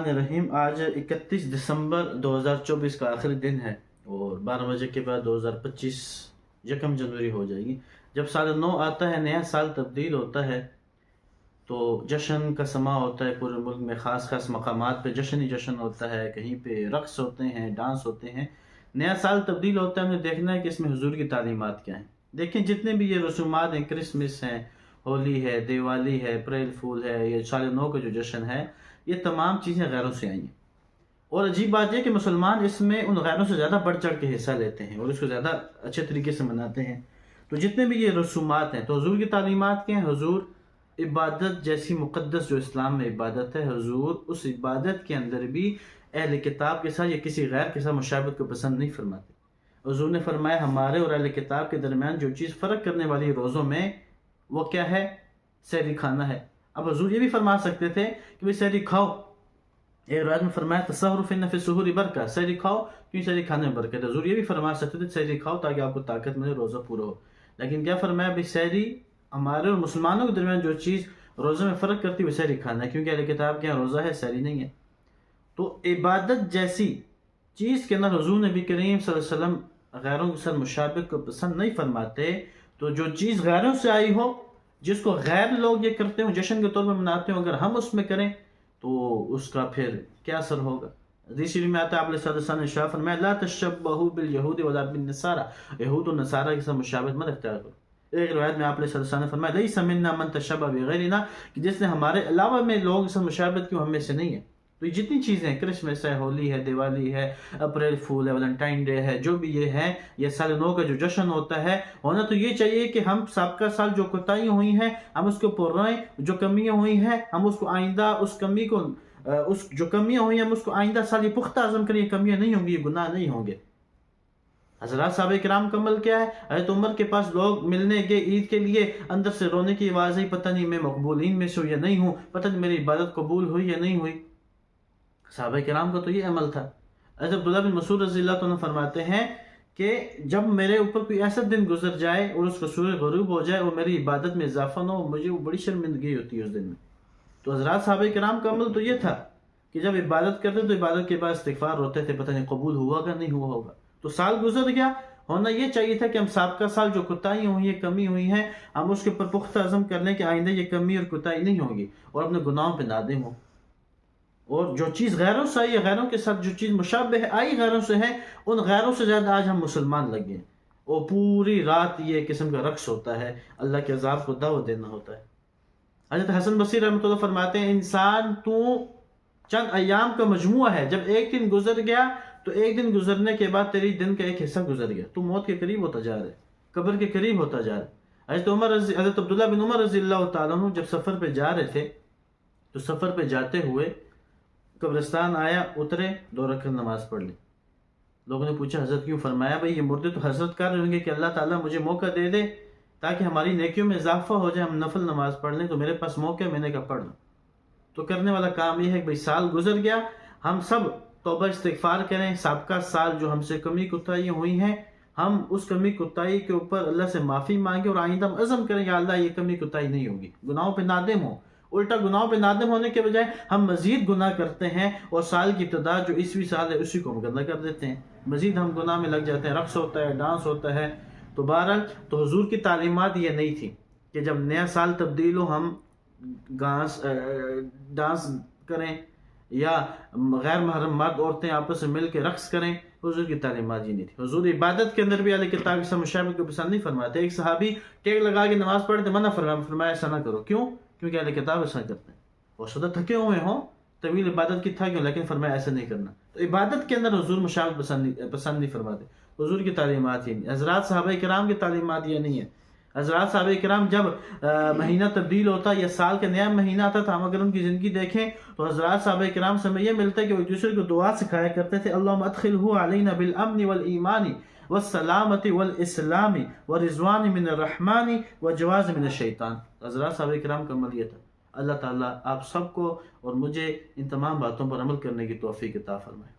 الرحیم۔ آج 31 دسمبر 2024 کا آخری دن ہے اور 12 بجے کے بعد 2025 یکم جنوری ہو جائے گی۔ جب سال نو آتا ہے، نیا سال تبدیل ہوتا ہے تو جشن کا سما ہوتا ہے پورے ملک میں، خاص خاص مقامات پہ جشن ہی جشن ہوتا ہے، کہیں پہ رقص ہوتے ہیں، ڈانس ہوتے ہیں۔ نیا سال تبدیل ہوتا ہے، ہمیں دیکھنا ہے کہ اس میں حضور کی تعلیمات کیا ہیں۔ دیکھیں جتنے بھی یہ رسومات ہیں، کرسمس ہیں، ہولی ہے، دیوالی ہے، اپریل فول ہے، یہ سال نو کا جو جشن ہے، یہ تمام چیزیں غیروں سے آئی ہیں۔ اور عجیب بات یہ کہ مسلمان اس میں ان غیروں سے زیادہ بڑھ چڑھ کے حصہ لیتے ہیں اور اس کو زیادہ اچھے طریقے سے مناتے ہیں۔ تو جتنے بھی یہ رسومات ہیں تو حضور کی تعلیمات کے ہیں۔ حضور عبادت جیسی مقدس جو اسلام میں عبادت ہے، حضور اس عبادت کے اندر بھی اہل کتاب کے ساتھ یا کسی غیر کے ساتھ مشابہت کو پسند نہیں فرماتے۔ حضور نے فرمایا ہمارے اور اہل کتاب کے درمیان جو چیز فرق کرنے والی روزوں میں وہ کیا ہے؟ سحری کھانا ہے۔ اب حضور یہ بھی فرما سکتے تھے کہ بھئی سحری کھاؤ۔ ایک روایت میں فرمایا تسحروا فإن فی السحور برکہ، سحری کھاؤ کیوں سحری کھانے میں برکت ہے۔ حضور یہ بھی فرما سکتے تھے سحری کھاؤ تاکہ آپ کو طاقت ملے، روزہ پورا ہو۔ لیکن کیا فرمایا؟ بھئی سحری ہمارے اور مسلمانوں کے درمیان جو چیز روزے میں فرق کرتی ہے وہ سحری کھانا ہے، کیونکہ اہل کتاب کے یہاں روزہ ہے، سحری نہیں ہے۔ تو عبادت جیسی چیز کے اندر حضور نبی کریم صلی اللہ علیہ وسلم غیروں کے ساتھ مشابہت کو پسند نہیں فرماتے۔ تو جو چیز غیروں سے آئی ہو، جس کو غیر لوگ یہ کرتے ہوں، جشن کے طور پر مناتے ہوں، اگر ہم اس میں کریں تو اس کا پھر کیا اثر ہوگا؟ حدیث شریف میں آتا ہے آپ علیہ السلام نے ارشاد فرمایا لا تشبہوا بالیہود ولا بالنصارى، یہود و نصارہ کے ساتھ مشابہت مت اختیار کرو۔ ایک روایت میں آپ علیہ السلام نے فرمایا لیس منا من تشبہ بغیرنا، کہ جس نے ہمارے علاوہ میں لوگوں کے ساتھ مشابہت کی وہ ہم میں سے نہیں ہے۔ تو یہ جتنی چیزیں ہیں، کرسمس ہے، ہولی ہے، دیوالی ہے، اپریل فول ہے، ویلنٹائن ڈے ہے، جو بھی یہ ہے، یہ سال نو کا جو جشن ہوتا ہے، ہونا تو یہ چاہیے کہ ہم سابقہ سال جو کوتاہیاں ہوئی ہیں ہم اس کو پرائیں، جو کمیاں ہوئی ہیں ہم اس کو آئندہ جو کمیاں ہوئی ہیں ہم اس کو آئندہ سال یہ پختہ عزم کریں، یہ کمیاں نہیں ہوں گی، یہ گناہ نہیں ہوں گے۔ حضرات صحابہ کرام کا عمل کیا ہے؟ حضرت عمر کے پاس لوگ ملنے گئے عید کے لیے، اندر سے رونے کی آواز آئی، پتہ نہیں میں مقبولین میں سے ہوں یا نہیں ہوں، پتہ نہیں میری عبادت قبول ہوئی یا نہیں ہوئی۔ صحابہ کرام کا تو یہ عمل تھا۔ حضرت عبداللہ بن مسعود رضی اللہ عنہ فرماتے ہیں کہ جب میرے اوپر کوئی ایسا دن گزر جائے اور اس کو سورج غروب ہو جائے اور میری عبادت میں اضافہ نہ ہو، مجھے وہ بڑی شرمندگی ہوتی ہے اس دن میں۔ تو حضرات صحابہ کرام کا عمل تو یہ تھا کہ جب عبادت کرتے تو عبادت کے بعد استغفار ہوتے تھے، پتہ نہیں قبول ہوا کہ نہیں ہوا ہوگا۔ تو سال گزر گیا، ہونا یہ چاہیے تھا کہ ہم سابقہ سال جو کوتاہیاں ہوئی ہیں، کمی ہوئی ہیں، ہم اس کے اوپر پختہ عزم کر لیں کہ آئندہ یہ کمی اور کوتاہی نہیں ہوگی اور اپنے گناہوں پہ نادم ہوں۔ اور جو چیز غیروں سے آئی ہے، غیروں کے ساتھ جو چیز مشابہ آئی غیروں سے ہے، ان غیروں سے زیادہ آج ہم مسلمان لگ گئے ہیں۔ اور پوری رات یہ قسم کا رقص ہوتا ہے، اللہ کے عذاب کو دعوت دینا ہوتا ہے۔ حضرت حسن بصری رحمۃ اللہ فرماتے ہیں انسان تو چند ایام کا مجموعہ ہے، جب ایک دن گزر گیا تو ایک دن گزرنے کے بعد تیری دن کا ایک حصہ گزر گیا، تو موت کے قریب ہوتا جا رہا ہے، قبر کے قریب ہوتا جا رہا ہے۔ حضرت عبداللہ بن عمر رضی اللہ تعالیٰ عنہ جب سفر پہ جا رہے تھے تو سفر پہ جاتے ہوئے قبرستان آیا، اترے، 2 رکعت نماز پڑھ لی۔ لوگوں نے پوچھا حضرت کیوں؟ فرمایا بھئی یہ مردے تو حسرت کر رہے ہوں گے کہ اللہ تعالیٰ مجھے موقع دے دے تاکہ ہماری نیکیوں میں اضافہ ہو جائے، ہم نفل نماز پڑھ لیں، تو میرے پاس موقع ہے، میں نے کہا پڑھ لوں۔ تو کرنے والا کام یہ ہے کہ بھئی سال گزر گیا، ہم سب توبہ استغفار کریں، سابقہ سال جو ہم سے کمی کوتاہیاں ہوئی ہیں ہم اس کمی کوتاہی کے اوپر اللہ سے معافی مانگیں اور آئندہ ہم عزم کریں یا اللہ یہ کمی کوتاہی نہیں ہوگی، گناہوں پہ نادم ہوں۔ الٹا گناہوں پہ نادم ہونے کے بجائے ہم مزید گناہ کرتے ہیں اور سال کی ابتدا جو عیسوی سال ہے اسی کو ہم گندہ کر دیتے ہیں، مزید ہم گناہ میں لگ جاتے ہیں، رقص ہوتا ہے، ڈانس ہوتا ہے۔ تو بہرحال تو حضور کی تعلیمات یہ نہیں تھی کہ جب نیا سال تبدیل ہو ہم ڈانس کریں یا غیر محرم مرد عورتیں آپس میں مل کے رقص کریں۔ حضور کی تعلیمات یہ نہیں تھی۔ حضور عبادت کے اندر بھی اہل کتاب کے ساتھ مشابہت کو پسند نہیں فرماتے۔ ایک صحابی ٹیک لگا کے نماز پڑھتے منع فرمایا ایسا نہ کرو، کیوں؟ کیونکہ اہل کتاب ایسا کرتے ہیں، وہ سدا تھکے ہوئے ہوں، طویل عبادت کی تھا کیوں، لیکن فرمایا ایسا نہیں کرنا۔ تو عبادت کے اندر حضور مشابہت پسند نہیں فرماتے، حضور کی تعلیمات یہ نہیں۔ حضرات صحابہ کرام کی تعلیمات یہ نہیں ہے۔ حضرات صحابہ کرام جب مہینہ تبدیل ہوتا یا سال کا نیا مہینہ آتا تھا، ہم اگر ان کی زندگی دیکھیں تو حضرات صحابہ کرام سے ہمیں یہ ملتا ہے کہ وہ ایک دوسرے کو دعا سکھایا کرتے تھے، اللہم ادخلہ علینا بالامن والایمان والسلامت والاسلام ورضوان من الرحمن وجواز من الشیطان۔ حضرات صحابہ کرام کا عمل یہ تھا۔ اللہ تعالیٰ آپ سب کو اور مجھے ان تمام باتوں پر عمل کرنے کی توفیق عطا فرمائے۔